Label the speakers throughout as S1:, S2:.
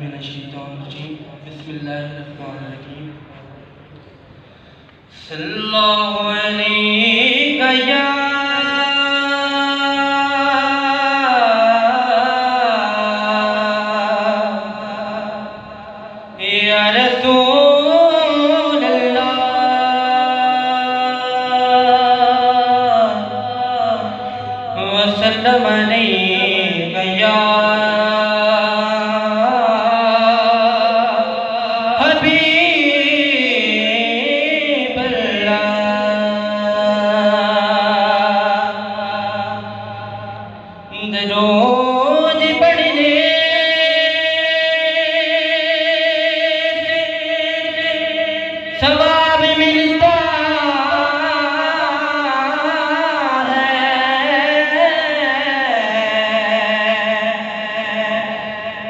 S1: من الشیطان الرجیم بسم اللہ الرحمن الرحیم صلی اللہ علیہ یا رسول اللہ وسلم علیہ یا حبیب اللہ درود پڑھنے ثواب ملتا ہے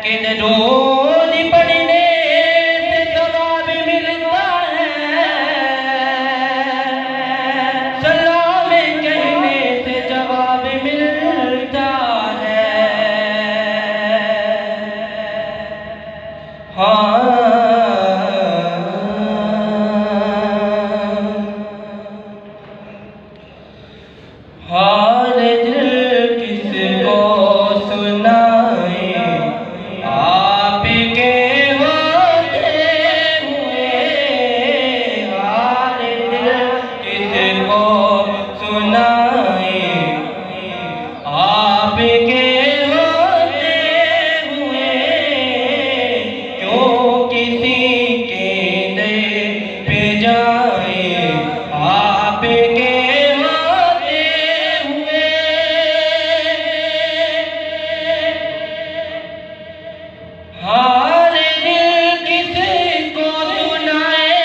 S1: کہ درود پڑھنے سے ثواب ملتا ہے سلام کہنے سے جواب ملتا ہے حال دل کس کو سنائے آپ کے ہوتے ہوئے حال دل کس کو سنائے آپ کے ہوتے ہوئے کیوں کسی کے در پہ جائے آپ کے حال دل کس کو سنائے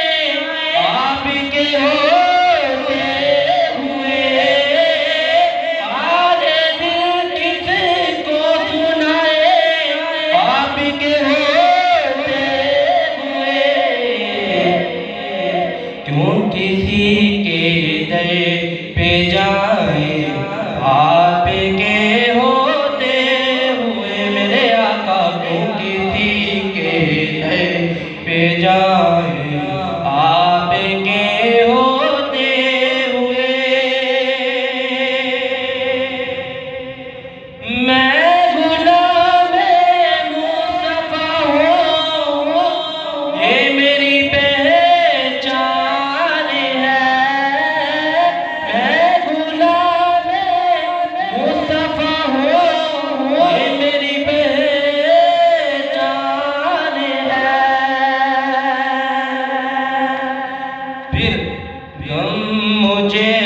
S1: آپ کے ہوتے ہوئے حال دل کس کو سنائے آپ کے ہوتے ہوئے کیوں کسی کے در پہ جائے آپ کے ہوتے ہوئے میرے آقا کیوں کسی کے در پہ جائے آپ کے ہوتے ہوئے میں غلام مصطفیٰ ہوں یہ میری پہچان ہے میں غلام مصطفیٰ ہوں یہ میری پہچان ہے پھر غم مجھے